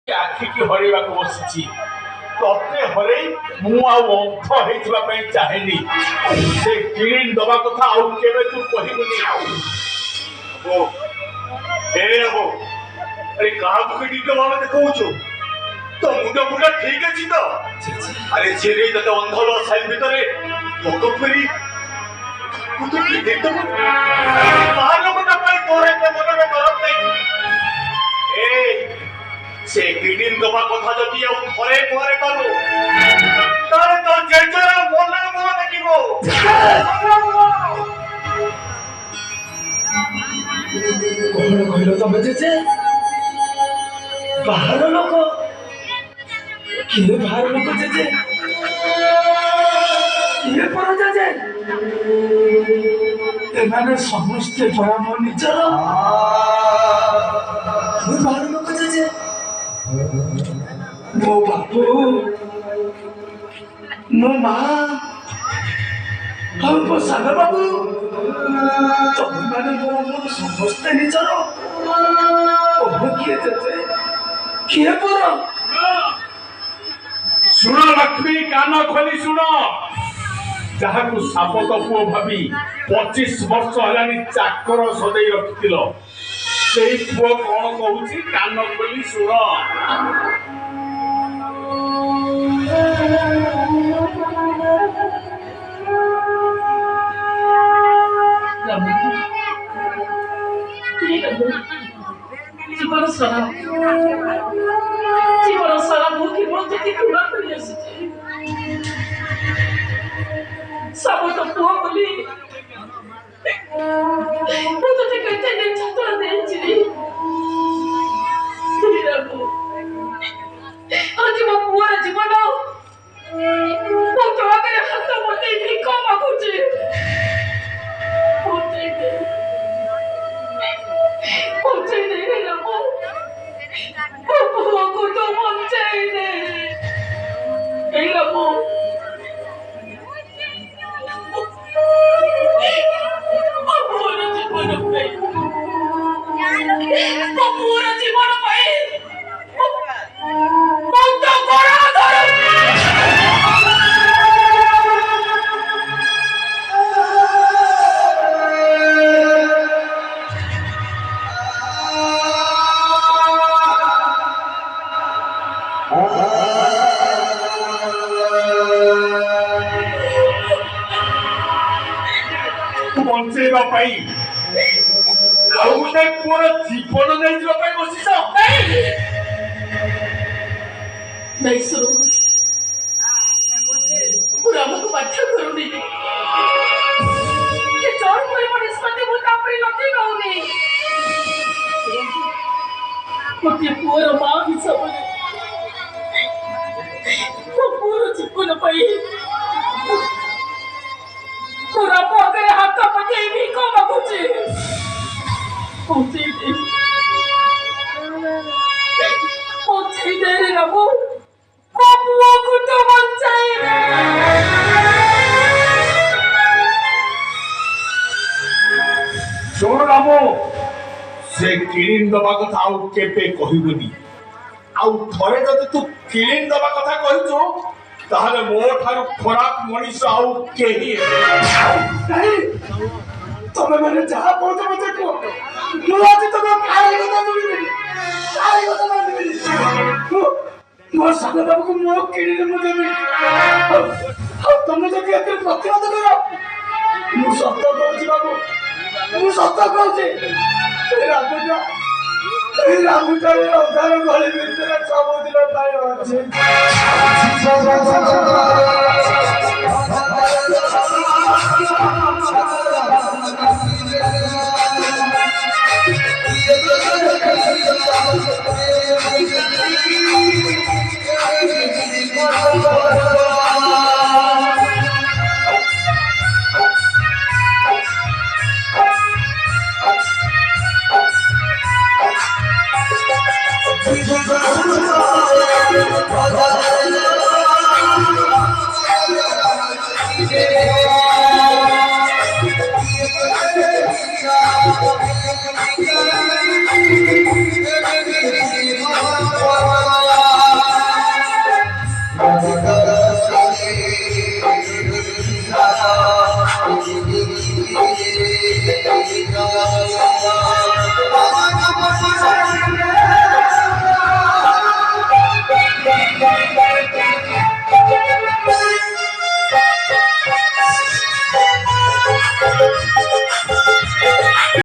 आखि की हरेवा को बसिची तते हरे मु अंध हेइतबा पई चाहेनी से किण दबा कथा आउ केबे तू कहिबुनी ओ ए रबो अरे कहा को किण दबा में देखौछु तो मुंडा मुंडा ठीक अछि तो अरे जेरे तते अंधलो साइल भितरे लोक फेरी तू तो देख तो बाहर लोग ना पाई तोरे के मन में गरम नहीं ए से किडिन दबा कथा जदि आ घरे घरे करू तारे तो जेजरा मोला मोला देखिबो कोन कहलो तमे जेजे बाहर लोक किए बाहर लोक जेजे किए पर जेजे एमाने समस्त जरा मो निजर बाहर लोक जेजे मो बापू मो माँ हम को सागर बाबू तुम मैंने बोला समझते नहीं चलो वो किए थे किए पूरा सुनो लक्ष्मी कान खोली सुनो जहाँ को सापत पुओ भाभी 25 वर्ष हलानी चाकर सदै रखिथिल सेई पुओ कोन कहूची कान खोली सुनो জীবন সারা মুখে বলতে ঘুরা করে এসেছে সাবত পুয়া বলি তোতে কইতে নেই ছাত্র দেইছি আজ মো পুয়ার জীবন ମୁଁ ତୋ ଆଗରେ ହାତ ବତେଇ ଭିକ ମାଗୁଛି ବଞ୍ଚେଇ ଦେ ରେ ମୋ ପୁଅକୁ ତ ବଞ୍ଚେଇ ଦେ ଏଇଲା ମୋ ପୁଅର ଜୀବନ ପାଇଁ ମୋ ପୁଅର ଜୀବନ ପାଇଁ ମୁଁ ତ ଗୋଡ଼ ଧରୁଛି बंचेबा पाई आउ गोटे पुअर जीवन नहीं जीवा पाई बसिस नहीं सुनो पूरा मुझको बाध्य करूनी ये जोर कोई मन स्मृति मुझे अपनी लती कहूनी मुझे पूरा माँ ही समझ वो पूरा जीवन पाई पूरा पकड़े हाथ पके भी को मागुची पहुंचे दे रे रबो बाबुओ को तो बचाई रे सुन रामो से किण दबा कथा आउ केबे कहिबुनी आउ थरे जदि तू किण दबा कथा कहिचो ताहले मो ठारू खराब मनीष आउ केही नहीं तमे मैंने जहाँ पहुँचे मुझे को मुझे तो मैं काहे को तो मिली मो सागर बाबू को मो किड़ी ने मुझे मिली तुम मुझे क्या प्रतिरोध करो मु सत्य कहूची बाबू मु सत्य कहूची रामुटा अधार गली भितर सबुदिन पाई अच्छे Yeah.